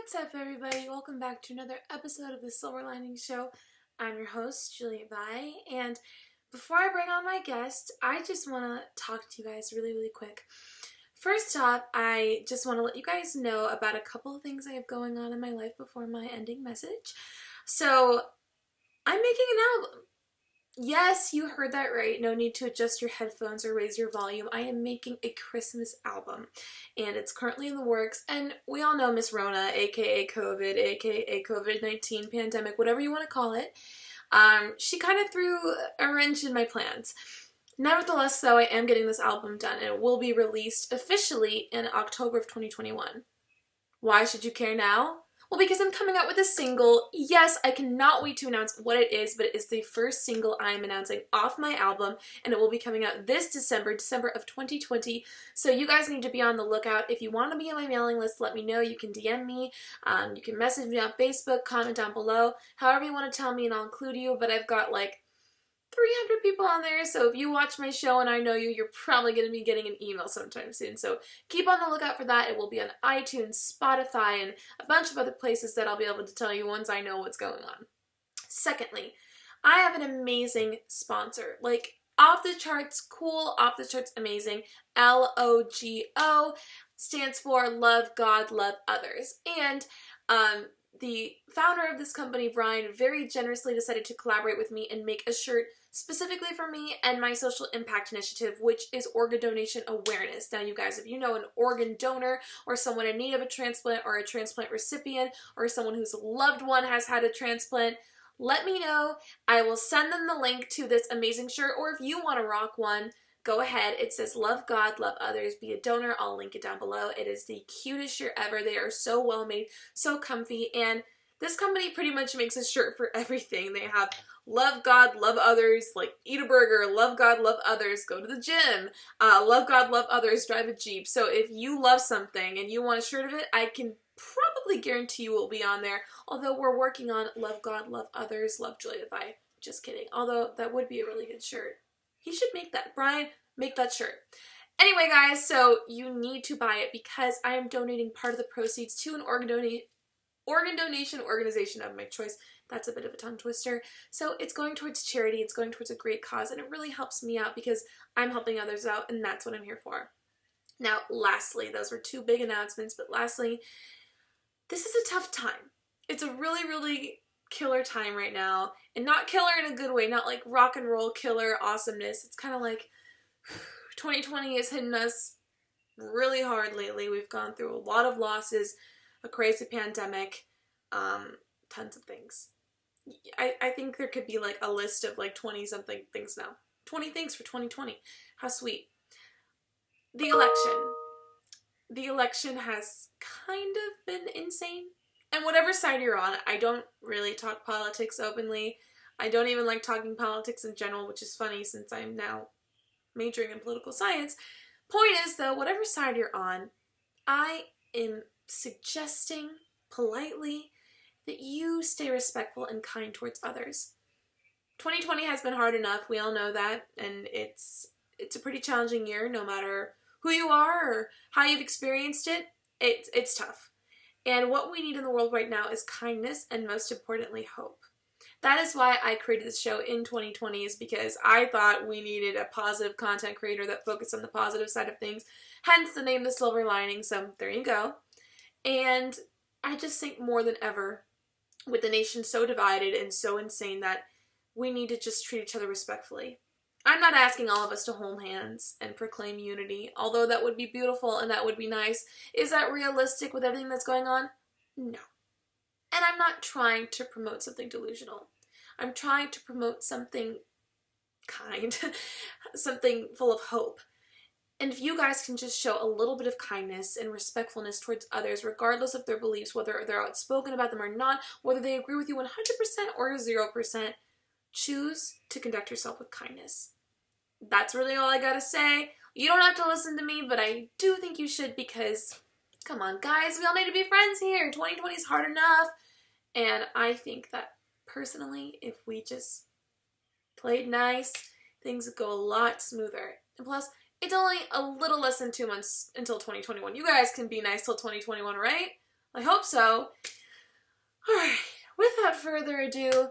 What's up, everybody? Welcome back to another episode of the Silver Lining Show. I'm your host, Juliet Vi, and before I bring on my guest, I just want to talk to you guys really quick. First off, I just want to let you guys know about a couple of things I have going on in my life before my ending message. So, I'm making an album. Yes, you heard that right. No need to adjust your headphones or raise your volume. I am making a Christmas album, and it's currently in the works, and we all know Miss Rona, aka COVID, aka COVID-19 pandemic, whatever you want to call it. She kind of threw a wrench in my plans. Nevertheless, though, I am getting this album done, and it will be released officially in October of 2021. Why should you care now? Well, because I'm coming out with a single. Yes, I cannot wait to announce what it is, but it is the first single I am announcing off my album, and it will be coming out this December of 2020. So you guys need to be on the lookout. If you want to be on my mailing list, let me know. You can DM me, you can message me on Facebook, comment down below, however you want to tell me, and I'll include you. But I've got like 300 people on there, so if you watch my show and I know you, you're probably going to be getting an email sometime soon. So keep on the lookout for that. It will be on iTunes, Spotify, and a bunch of other places that I'll be able to tell you once I know what's going on. Secondly, I have an amazing sponsor. Like, off the charts cool, off the charts amazing. LOGO stands for Love God, Love Others. And the founder of this company, Brian, very generously decided to collaborate with me and make a shirt specifically for me and my social impact initiative, which is organ donation awareness. Now, you guys, if you know an organ donor or someone in need of a transplant or a transplant recipient or someone whose loved one has had a transplant, let me know. I will send them the link to this amazing shirt, or if you want to rock one, go ahead. It says, Love God, Love Others, be a donor. I'll link it down below. It is the cutest shirt ever. They are so well made, so comfy, and this company pretty much makes a shirt for everything. They have Love God, Love Others, like eat a burger, Love God, Love Others, go to the gym, Love God, Love Others, drive a Jeep. So if you love something and you want a shirt of it, I can probably guarantee you will be on there. Although we're working on Love God, Love Others, Love Juliet Vi. Just kidding. Although that would be a really good shirt. He should make that. Brian, make that shirt. Anyway, guys, so you need to buy it because I am donating part of the proceeds to an organ donation organization of my choice. That's a bit of a tongue twister. So it's going towards charity, it's going towards a great cause, and it really helps me out because I'm helping others out, and that's what I'm here for. Now, lastly, those were two big announcements, but lastly, this is a tough time. It's a really killer time right now, and not killer in a good way, not like rock and roll killer awesomeness. It's kind of like 2020 has hit us really hard lately. We've gone through a lot of losses, a crazy pandemic, tons of things. I think there could be like a list of like 20 something things now. 20 things for 2020. How sweet. The election has kind of been insane. And whatever side you're on, I don't really talk politics openly. I don't even like talking politics in general, which is funny since I'm now majoring in political science. Point is, though, whatever side you're on, I am suggesting politely that you stay respectful and kind towards others. 2020 has been hard enough, we all know that, and it's a pretty challenging year, no matter who you are or how you've experienced it. It's tough. And what we need in the world right now is kindness and, most importantly, hope. That is why I created this show in 2020, is because I thought we needed a positive content creator that focused on the positive side of things, hence the name The Silver Lining, so there you go. And I just think more than ever, with the nation so divided and so insane, that we need to just treat each other respectfully. I'm not asking all of us to hold hands and proclaim unity, although that would be beautiful and that would be nice. Is that realistic with everything that's going on? No. And I'm not trying to promote something delusional. I'm trying to promote something kind, something full of hope. And if you guys can just show a little bit of kindness and respectfulness towards others, regardless of their beliefs, whether they're outspoken about them or not, whether they agree with you 100% or 0%, choose to conduct yourself with kindness. That's really all I gotta say. You don't have to listen to me, but I do think you should, because, come on guys, we all need to be friends here. 2020 is hard enough. And I think that, personally, if we just played nice, things would go a lot smoother. And plus, it's only a little less than 2 months until 2021. You guys can be nice till 2021, right? I hope so. Alright, without further ado,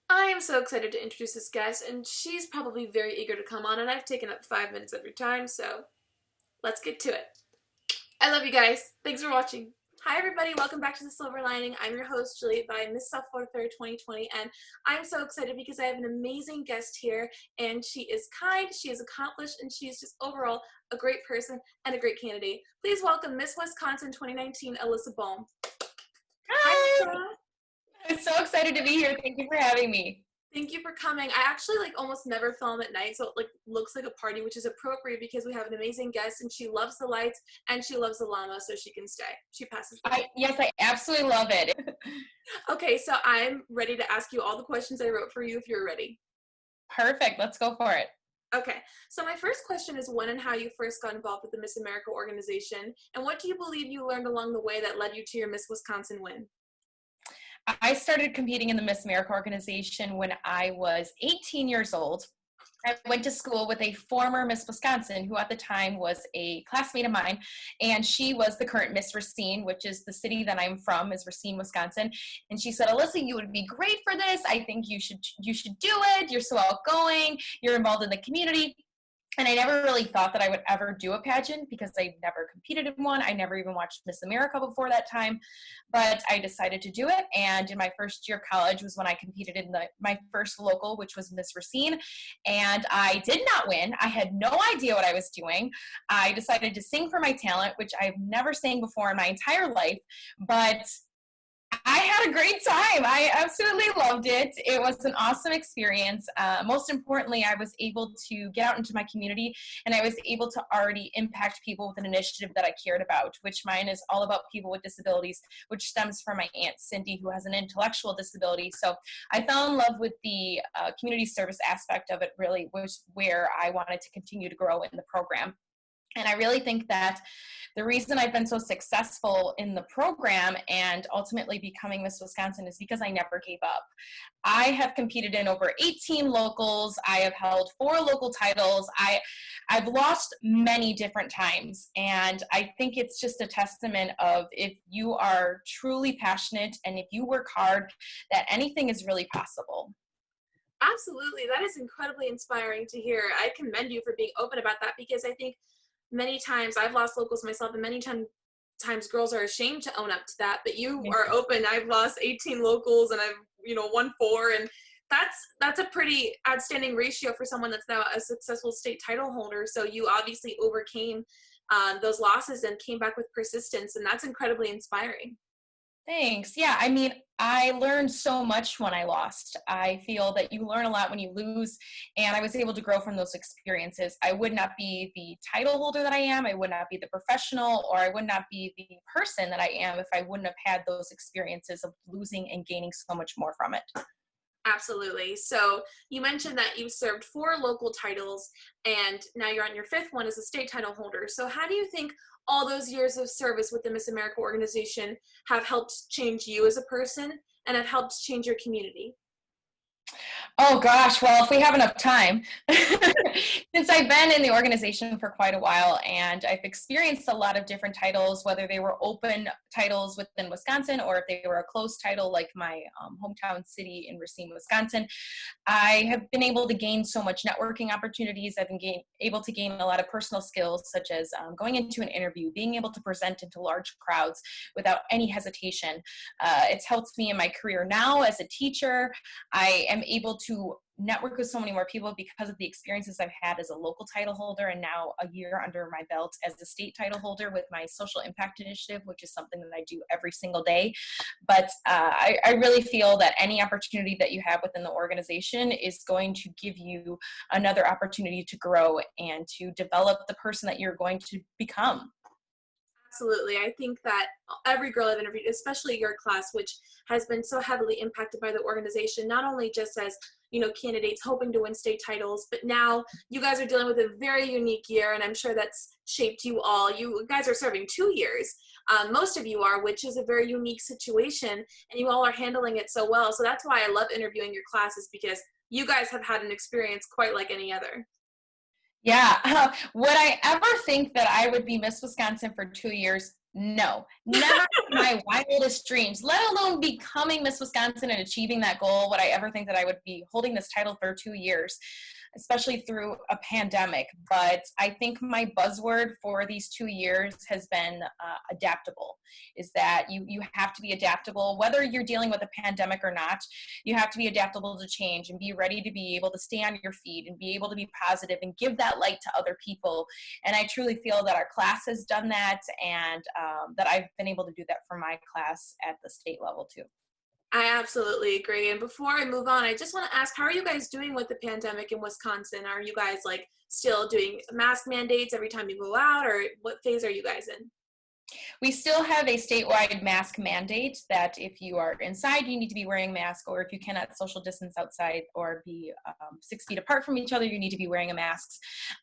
I am so excited to introduce this guest, and she's probably very eager to come on, and I've taken up 5 minutes of your time, so let's get to it. I love you guys. Thanks for watching. Hi everybody, welcome back to The Silver Lining. I'm your host, Juliet by Miss South Florida Fair 2020, and I'm so excited because I have an amazing guest here, and she is kind, she is accomplished, and she is just overall a great person and a great candidate. Please welcome Miss Wisconsin 2019, Alyssa Bohm. Hi! Hi, I'm so excited to be here. Thank you for having me. thank you for coming. I actually almost never film at night, so it looks like a party, which is appropriate because we have an amazing guest and she loves the lights and she loves the llama, so she can stay. She passes the Yes, I absolutely love it. Okay, so I'm ready to ask you all the questions I wrote for you if you're ready. Perfect. Let's go for it. Okay, so my first question is when and how you first got involved with the Miss America organization, and what do you believe you learned along the way that led you to your Miss Wisconsin win? I started competing in the Miss America organization when I was 18 years old. I went to school with a former Miss Wisconsin who at the time was a classmate of mine, and she was the current Miss Racine, which is the city that I'm from, is Racine, Wisconsin. And she said, Alyssa, you would be great for this. I think you should do it. You're so outgoing. You're involved in the community. And I never really thought that I would ever do a pageant because I never competed in one. I never even watched Miss America before that time, but I decided to do it. And in my first year of college was when I competed in my first local, which was Miss Racine. And I did not win. I had no idea what I was doing. I decided to sing for my talent, which I've never sang before in my entire life, but I had a great time. I absolutely loved it. It was an awesome experience. Most importantly, I was able to get out into my community and I was able to already impact people with an initiative that I cared about, which mine is all about people with disabilities, which stems from my Aunt Cindy, who has an intellectual disability. So I fell in love with the community service aspect of it, really, was where I wanted to continue to grow in the program. And I really think that the reason I've been so successful in the program and ultimately becoming Miss Wisconsin is because I never gave up. I have competed in over 18 locals. I have held 4 local titles. I've lost many different times. And I think it's just a testament of if you are truly passionate and if you work hard, that anything is really possible. Absolutely, that is incredibly inspiring to hear. I commend you for being open about that because I think many times I've lost locals myself, and many times girls are ashamed to own up to that. But you are open. I've lost 18 locals, and I've won 4, and that's a pretty outstanding ratio for someone that's now a successful state title holder. So you obviously overcame those losses and came back with persistence, and that's incredibly inspiring. Thanks. Yeah, I mean, I learned so much when I lost. I feel that you learn a lot when you lose, and I was able to grow from those experiences. I would not be the title holder that I am, I would not be the professional, or I would not be the person that I am if I wouldn't have had those experiences of losing and gaining so much more from it. Absolutely. So you mentioned that you served 4 local titles and now you're on your 5th one as a state title holder. So how do you think all those years of service with the Miss America organization have helped change you as a person and have helped change your community? Oh gosh, well, if we have enough time. Since I've been in the organization for quite a while and I've experienced a lot of different titles, whether they were open titles within Wisconsin or if they were a closed title like my hometown city in Racine, Wisconsin, I have been able to gain so much networking opportunities. I've been able to gain a lot of personal skills, such as going into an interview, being able to present into large crowds without any hesitation. It's helped me in my career now as a teacher. I am able to network with so many more people because of the experiences I've had as a local title holder and now a year under my belt as a state title holder with my social impact initiative, which is something that I do every single day. But I really feel that any opportunity that you have within the organization is going to give you another opportunity to grow and to develop the person that you're going to become. Absolutely. I think that every girl I've interviewed, especially your class, which has been so heavily impacted by the organization, not only just as candidates hoping to win state titles, but now you guys are dealing with a very unique year, and I'm sure that's shaped you all. You guys are serving 2 years. Most of you are, which is a very unique situation, and you all are handling it so well. So that's why I love interviewing your classes, because you guys have had an experience quite like any other. Yeah. Would I ever think that I would be Miss Wisconsin for 2 years? No, never in my wildest dreams, let alone becoming Miss Wisconsin and achieving that goal, would I ever think that I would be holding this title for 2 years, especially through a pandemic. But I think my buzzword for these 2 years has been adaptable, is that you have to be adaptable, whether you're dealing with a pandemic or not. You have to be adaptable to change and be ready to be able to stay on your feet and be able to be positive and give that light to other people. And I truly feel that our class has done that, and that I've been able to do that for my class at the state level too. I absolutely agree. And before I move on, I just want to ask, how are you guys doing with the pandemic in Wisconsin? Are you guys like still doing mask mandates every time you go out, or what phase are you guys in? We still have a statewide mask mandate that if you are inside, you need to be wearing a mask, or if you cannot social distance outside or be 6 feet apart from each other, you need to be wearing a mask.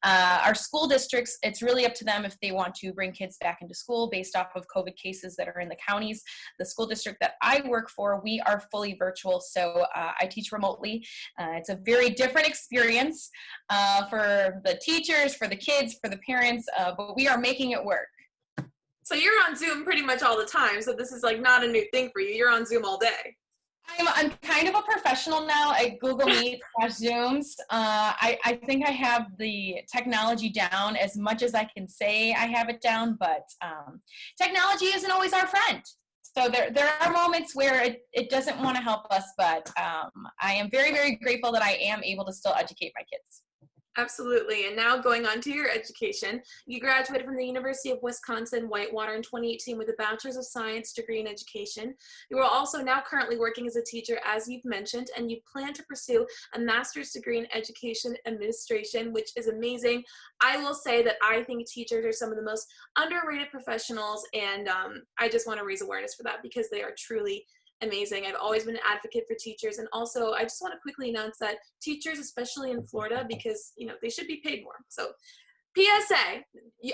Our school districts, it's really up to them if they want to bring kids back into school based off of COVID cases that are in the counties. The school district that I work for, we are fully virtual, so I teach remotely. It's a very different experience for the teachers, for the kids, for the parents, but we are making it work. So you're on Zoom pretty much all the time. So this is like not a new thing for you. You're on Zoom all day. I'm kind of a professional now at Google Meet / Zooms. I think I have the technology down as much as I can say I have it down, but technology isn't always our friend. So there are moments where it doesn't want to help us, but I am very, very grateful that I am able to still educate my kids. Absolutely. And now going on to your education, you graduated from the University of Wisconsin-Whitewater in 2018 with a Bachelor's of Science degree in education. You are also now currently working as a teacher, as you've mentioned, and you plan to pursue a master's degree in education administration, which is amazing. I will say that I think teachers are some of the most underrated professionals, and I just want to raise awareness for that because they are truly amazing. I've always been an advocate for teachers, and also I just want to quickly announce that teachers, especially in Florida, because they should be paid more. So PSA,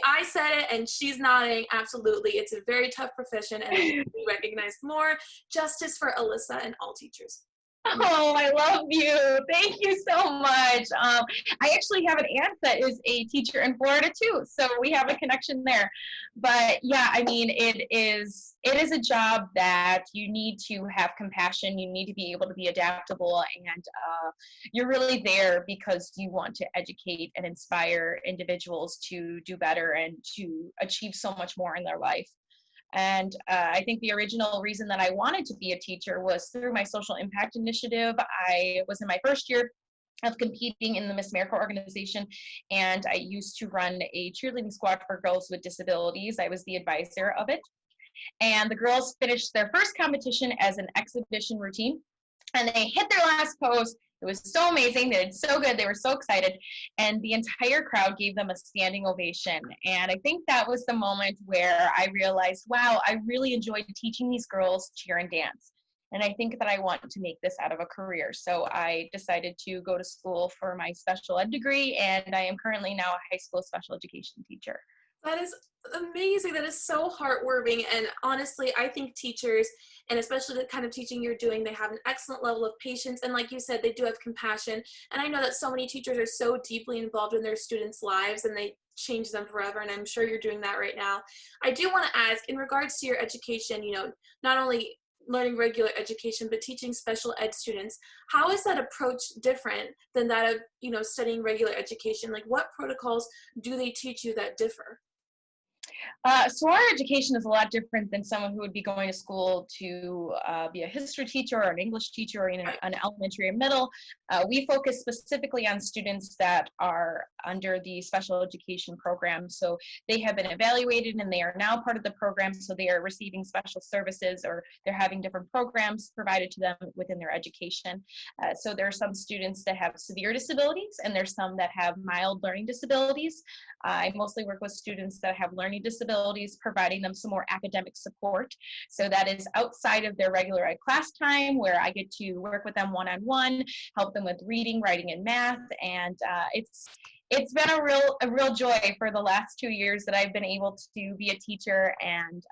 I said it and she's nodding. Absolutely, it's a very tough profession and it should be recognized more. Justice for Alyssa and all teachers. Oh, I love you. Thank you so much. I actually have an aunt that is a teacher in Florida too, so we have a connection there. But yeah, I mean, it is a job that you need to have compassion. You need to be able to be adaptable, and you're really there because you want to educate and inspire individuals to do better and to achieve so much more in their life. And I think the original reason that I wanted to be a teacher was through my social impact initiative. I was in my first year of competing in the Miss America organization, and I used to run a cheerleading squad for girls with disabilities. I was the advisor of it. And the girls finished their first competition as an exhibition routine, and they hit their last pose. It was so amazing. They did so good. They were so excited. And the entire crowd gave them a standing ovation. And I think that was the moment where I realized, wow, I really enjoyed teaching these girls cheer and dance. And I think that I want to make this out of a career. So I decided to go to school for my special ed degree, and I am currently now a high school special education teacher. That is amazing. That is so heartwarming. And honestly, I think teachers, and especially the kind of teaching you're doing, they have an excellent level of patience. And like you said, they do have compassion. And I know that so many teachers are so deeply involved in their students' lives and they change them forever. And I'm sure you're doing that right now. I do want to ask, in regards to your education, not only learning regular education, but teaching special ed students, how is that approach different than that of, studying regular education? Like, what protocols do they teach you that differ? So our education is a lot different than someone who would be going to school to be a history teacher or an English teacher or in an elementary or middle. We focus specifically on students that are under the special education program. So they have been evaluated and they are now part of the program. So they are receiving special services, or they're having different programs provided to them within their education. So there are some students that have severe disabilities, and there's some that have mild learning disabilities. I mostly work with students that have learning disabilities, providing them some more academic support. So that is outside of their regular ed class time, where I get to work with them one-on-one, help them with reading, writing, and math. And it's been a real joy for the last 2 years that I've been able to be a teacher, and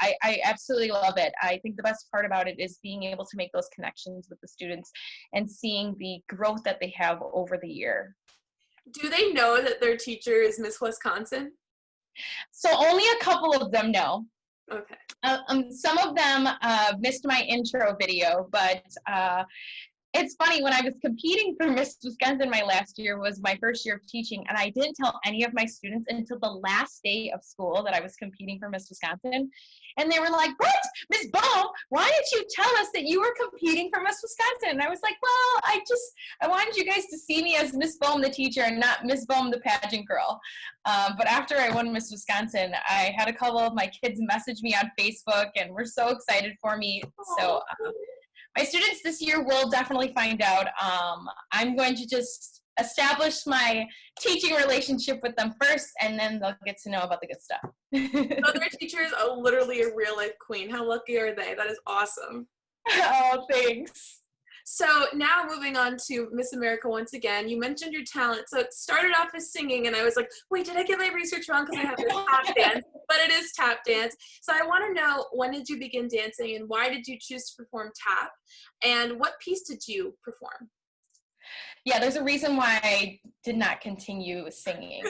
I absolutely love it. I think the best part about it is being able to make those connections with the students and seeing the growth that they have over the year. Do they know that their teacher is Miss Wisconsin? So only a couple of them know. Okay. Some of them missed my intro video, but it's funny, when I was competing for Miss Wisconsin, my last year was my first year of teaching, and I didn't tell any of my students until the last day of school that I was competing for Miss Wisconsin. And they were like, "What? Miss Bohm, why didn't you tell us that you were competing for Miss Wisconsin?" And I was like, well, I wanted you guys to see me as Miss Bohm, the teacher, and not Miss Bohm, the pageant girl. But after I won Miss Wisconsin, I had a couple of my kids message me on Facebook and were so excited for me. So my students this year will definitely find out. I'm going to just establish my teaching relationship with them first, and then they'll get to know about the good stuff. So their teacher is literally a real life queen. How lucky are they? That is awesome. Oh, thanks. So now moving on to Miss America once again, you mentioned your talent. So it started off as singing, and I was like, wait, did I get my research wrong? Because I have this tap dance, but it is tap dance. So I want to know, when did you begin dancing, and why did you choose to perform tap? And what piece did you perform? Yeah, there's a reason why I did not continue singing.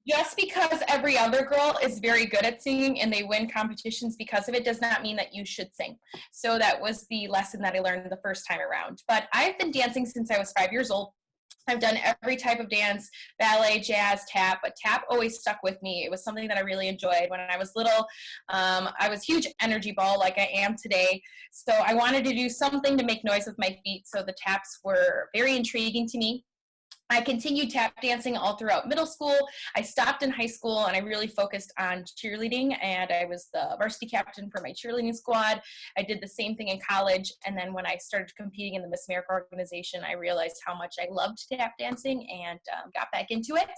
Just because every other girl is very good at singing and they win competitions because of it does not mean that you should sing. So that was the lesson that I learned the first time around. But I've been dancing since I was 5 years old. I've done every type of dance, ballet, jazz, tap, but tap always stuck with me. It was something that I really enjoyed. When I was little, I was a huge energy ball like I am today. So I wanted to do something to make noise with my feet. So the taps were very intriguing to me. I continued tap dancing all throughout middle school. I stopped in high school and I really focused on cheerleading, and I was the varsity captain for my cheerleading squad. I did the same thing in college, and then when I started competing in the Miss America organization, I realized how much I loved tap dancing and got back into it.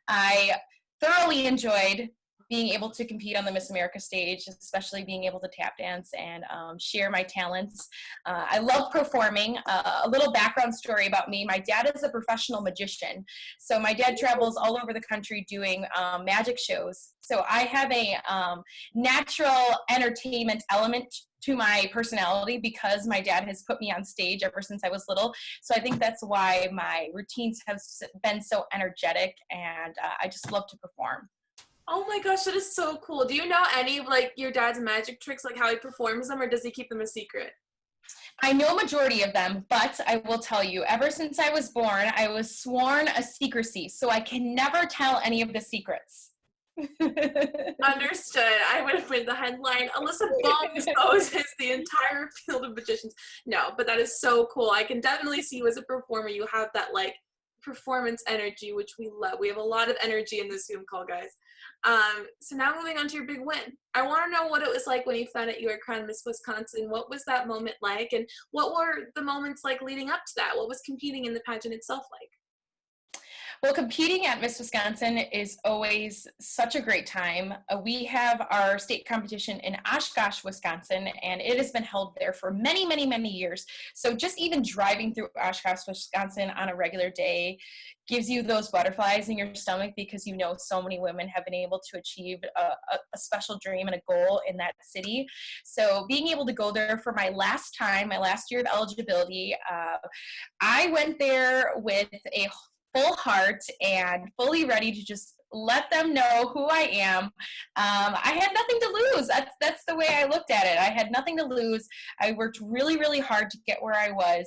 I thoroughly enjoyed being able to compete on the Miss America stage, especially being able to tap dance and share my talents. I love performing. A little background story about me: my dad is a professional magician. So my dad travels all over the country doing magic shows. So I have a natural entertainment element to my personality because my dad has put me on stage ever since I was little. So I think that's why my routines have been so energetic, and I just love to perform. Oh my gosh, that is so cool. Do you know any of like your dad's magic tricks, like how he performs them, or does he keep them a secret? I know majority of them, but I will tell you, ever since I was born, I was sworn a secrecy, so I can never tell any of the secrets. Understood. I would have read the headline, Alyssa Bohm exposes the entire field of magicians. No, but that is so cool. I can definitely see you as a performer. You have that like performance energy, which we love. We have a lot of energy in this Zoom call, guys. So now moving on to your big win. I want to know what it was like when you found out you were crowned Miss Wisconsin. What was that moment like? And what were the moments like leading up to that? What was competing in the pageant itself like? Well, competing at Miss Wisconsin is always such a great time. We have our state competition in Oshkosh, Wisconsin, and it has been held there for many, many, many years. So just even driving through Oshkosh, Wisconsin on a regular day gives you those butterflies in your stomach because you know so many women have been able to achieve a special dream and a goal in that city. So being able to go there for my last time, my last year of eligibility, I went there with a full heart and fully ready to just let them know who I am. I had nothing to lose. That's the way I looked at it. I had nothing to lose. I worked really, really hard to get where I was,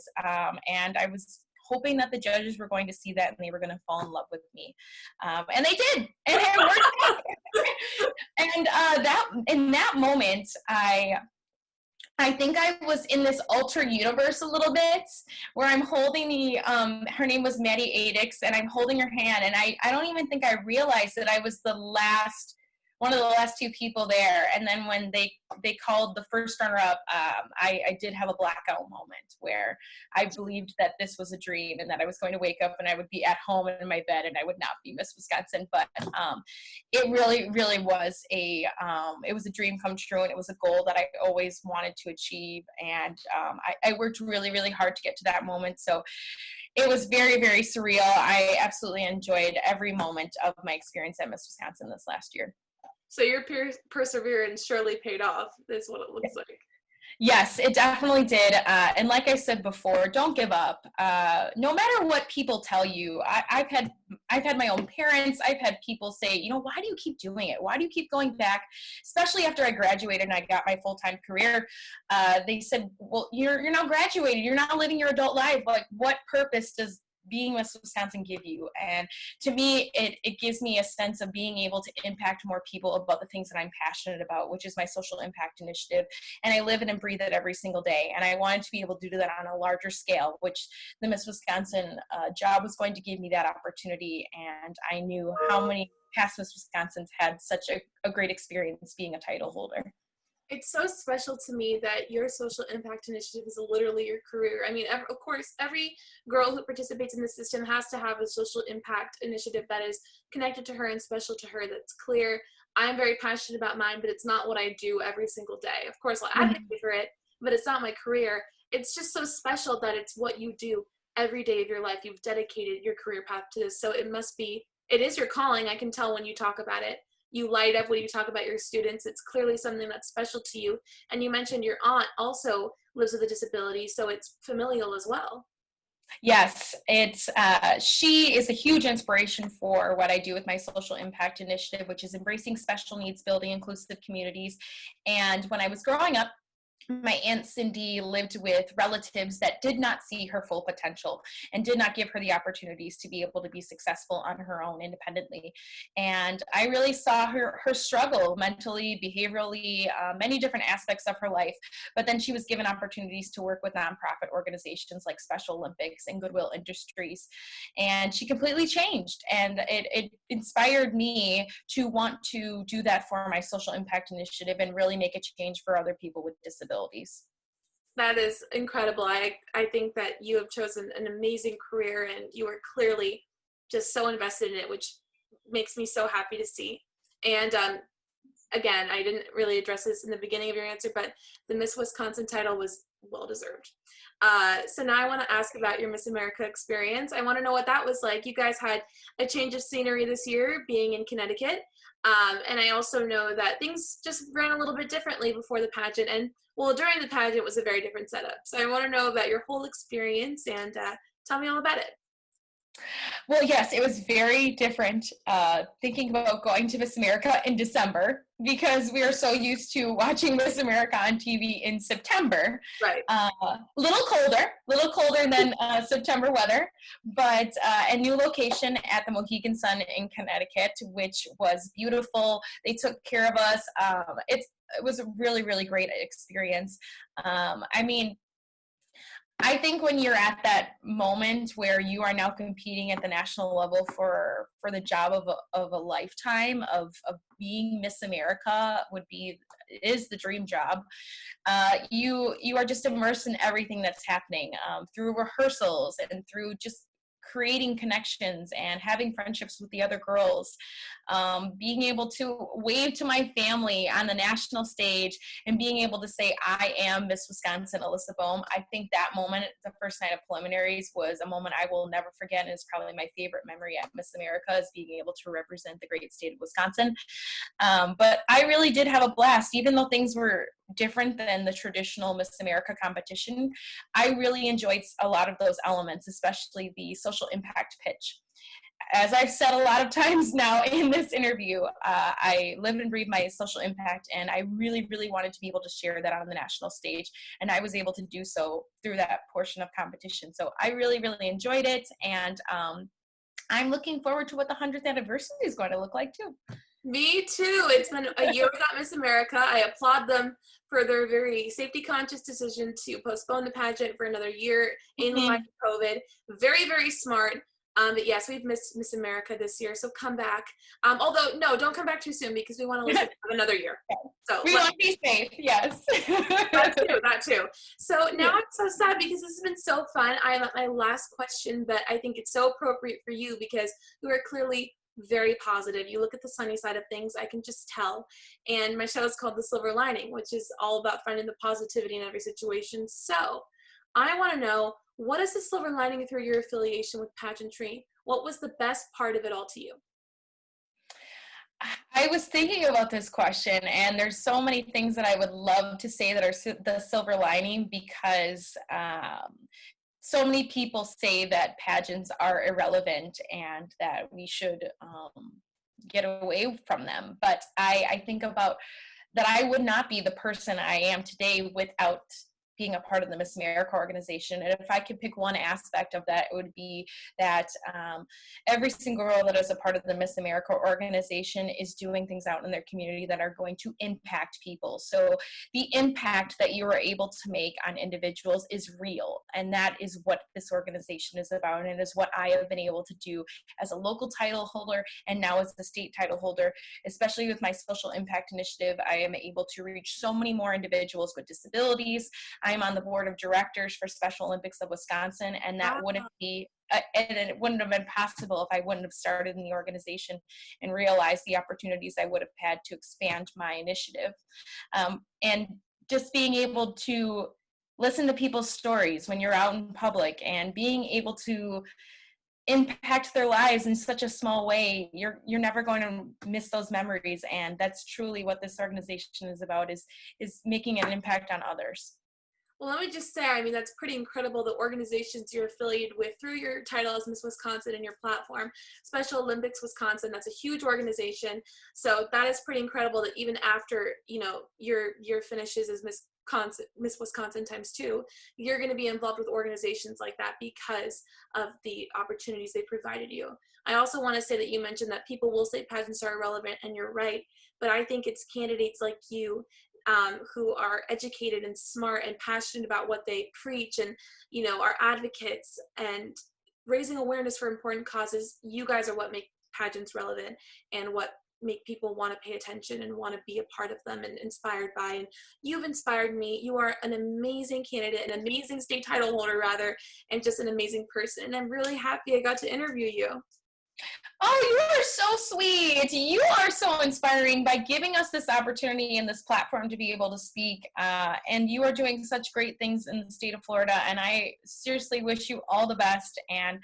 and I was hoping that the judges were going to see that and they were going to fall in love with me, and they did. And it worked out. And that in that moment, I think I was in this alter universe a little bit where I'm holding her name was Maddie Adix, and I'm holding her hand, and I don't even think I realized that I was one of the last two people there. And then when they called the first runner up, I did have a blackout moment where I believed that this was a dream and that I was going to wake up and I would be at home in my bed and I would not be Miss Wisconsin. But it really, really was it was a dream come true, and it was a goal that I always wanted to achieve. And I worked really, really hard to get to that moment. So it was very, very surreal. I absolutely enjoyed every moment of my experience at Miss Wisconsin this last year. So your perseverance surely paid off, is what it looks like. Yes, it definitely did. And like I said before, don't give up. No matter what people tell you, I've had my own parents. I've had people say, why do you keep doing it? Why do you keep going back? Especially after I graduated and I got my full-time career, they said, well, you're now graduated. You're not living your adult life. Like, what purpose does being Miss Wisconsin give you? And to me, it gives me a sense of being able to impact more people about the things that I'm passionate about, which is my social impact initiative. And I live it and breathe it every single day. And I wanted to be able to do that on a larger scale, which the Miss Wisconsin job was going to give me that opportunity. And I knew how many past Miss Wisconsins had such a great experience being a title holder. It's so special to me that your social impact initiative is literally your career. I mean, of course, every girl who participates in the system has to have a social impact initiative that is connected to her and special to her, that's clear. I'm very passionate about mine, but it's not what I do every single day. Of course, I'll advocate for it, but it's not my career. It's just so special that it's what you do every day of your life. You've dedicated your career path to this. So it is your calling. I can tell when you talk about it. You light up when you talk about your students. It's clearly something that's special to you. And you mentioned your aunt also lives with a disability, so it's familial as well. Yes, she is a huge inspiration for what I do with my social impact initiative, which is embracing special needs, building inclusive communities. And when I was growing up, my Aunt Cindy lived with relatives that did not see her full potential and did not give her the opportunities to be able to be successful on her own independently. And I really saw her struggle mentally, behaviorally, many different aspects of her life. But then she was given opportunities to work with nonprofit organizations like Special Olympics and Goodwill Industries. And she completely changed. And it inspired me to want to do that for my social impact initiative and really make a change for other people with disabilities. That is incredible. I think that you have chosen an amazing career and you are clearly just so invested in it, which makes me so happy to see. And again, I didn't really address this in the beginning of your answer, but the Miss Wisconsin title was well deserved. So now I want to ask about your Miss America experience. I want to know what that was like. You guys had a change of scenery this year being in Connecticut. And I also know that things just ran a little bit differently before the pageant. And well, during the pageant was a very different setup. So I want to know about your whole experience and tell me all about it. Well, yes, it was very different thinking about going to Miss America in December because we are so used to watching Miss America on TV in September. Right. A little colder than September weather, but a new location at the Mohegan Sun in Connecticut, which was beautiful. They took care of us. It was a really, really great experience. I mean, I think when you're at that moment where you are now competing at the national level for the job of a lifetime of being Miss America is the dream job. You are just immersed in everything that's happening through rehearsals and through just creating connections and having friendships with the other girls, being able to wave to my family on the national stage and being able to say, I am Miss Wisconsin, Alyssa Bohm. I think that moment, the first night of preliminaries, was a moment I will never forget, and is probably my favorite memory at Miss America, is being able to represent the great state of Wisconsin. But I really did have a blast, even though things were different than the traditional Miss America competition. I really enjoyed a lot of those elements, especially the social impact pitch. As I've said a lot of times now in this interview, I live and breathe my social impact, and I really, really wanted to be able to share that on the national stage, and I was able to do so through that portion of competition. So I really, really enjoyed it, and I'm looking forward to what the 100th anniversary is going to look like too. Me too. It's been a year without Miss America. I applaud them for their very safety conscious decision to postpone the pageant for another year in light of COVID. Very, very smart. But yes, we've missed Miss America this year, so come back. Although, no, don't come back too soon because we want to listen to another year. So we want to be safe, yes. that too. So now I'm so sad because this has been so fun. I am at my last question, but I think it's so appropriate for you because you are clearly very positive. You look at the sunny side of things, I can just tell. And my show is called The Silver Lining, which is all about finding the positivity in every situation. So I want to know, what is the silver lining through your affiliation with pageantry? What was the best part of it all to you? I was thinking about this question, and there's so many things that I would love to say that are the silver lining, because so many people say that pageants are irrelevant and that we should get away from them. But I think about that I would not be the person I am today without being a part of the Miss America organization. And if I could pick one aspect of that, it would be that every single girl that is a part of the Miss America organization is doing things out in their community that are going to impact people. So the impact that you are able to make on individuals is real. And that is what this organization is about. And it is what I have been able to do as a local title holder and now as the state title holder, especially with my social impact initiative. I am able to reach so many more individuals with disabilities. I'm on the board of directors for Special Olympics of Wisconsin, and that wouldn't be, and it wouldn't have been possible if I wouldn't have started in the organization and realized the opportunities I would have had to expand my initiative. And just being able to listen to people's stories when you're out in public and being able to impact their lives in such a small way, you're never going to miss those memories. And that's truly what this organization is about, is making an impact on others. Well, let me just say, I mean, that's pretty incredible, the organizations you're affiliated with through your title as Miss Wisconsin and your platform. Special Olympics Wisconsin, that's a huge organization. So that is pretty incredible that even after, you know, your finishes as Miss Wisconsin times two, you're going to be involved with organizations like that because of the opportunities they provided you. I also want to say that you mentioned that people will say pageants are irrelevant, and you're right, but I think it's candidates like you who are educated and smart and passionate about what they preach, and you know, are advocates and raising awareness for important causes. You guys are what make pageants relevant and what make people want to pay attention and want to be a part of them and inspired by. And you've inspired me. You are an amazing candidate, an amazing state title holder rather, and just an amazing person. And I'm really happy I got to interview you. Oh, you are so sweet. You are so inspiring by giving us this opportunity and this platform to be able to speak. And you are doing such great things in the state of Florida. And I seriously wish you all the best. And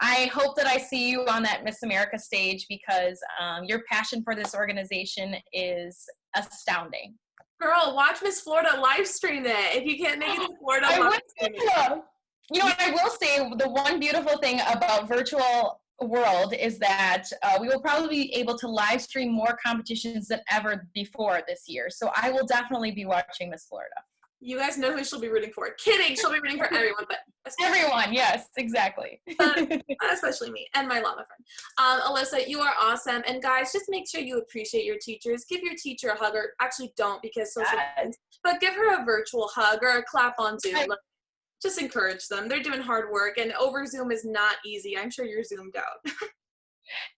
I hope that I see you on that Miss America stage, because your passion for this organization is astounding. Girl, watch Miss Florida live stream it. If you can't make it to Florida, I live would, stream it. you know what I will say, the one beautiful thing about virtual world is that we will probably be able to live stream more competitions than ever before this year. So I will definitely be watching Miss Florida. You guys know who she'll be rooting for. Kidding, she'll be rooting for everyone, but everyone, yes, exactly. Especially me and my llama friend. Alyssa, you are awesome. And guys, just make sure you appreciate your teachers. Give your teacher a hug, or actually don't, because social distance, but give her a virtual hug or a clap on Zoom. Just encourage them. They're doing hard work, and over Zoom is not easy. I'm sure you're zoomed out.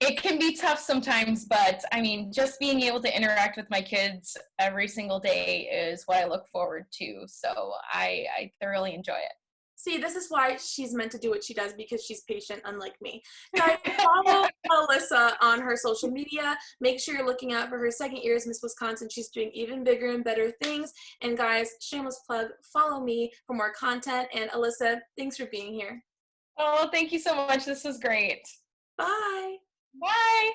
It can be tough sometimes, but I mean, just being able to interact with my kids every single day is what I look forward to. So I thoroughly enjoy it. See, this is why she's meant to do what she does, because she's patient, unlike me. Guys, follow Alyssa on her social media. Make sure you're looking out for her second year as Miss Wisconsin. She's doing even bigger and better things. And guys, shameless plug, follow me for more content. And Alyssa, thanks for being here. Oh, thank you so much. This was great. Bye. Bye.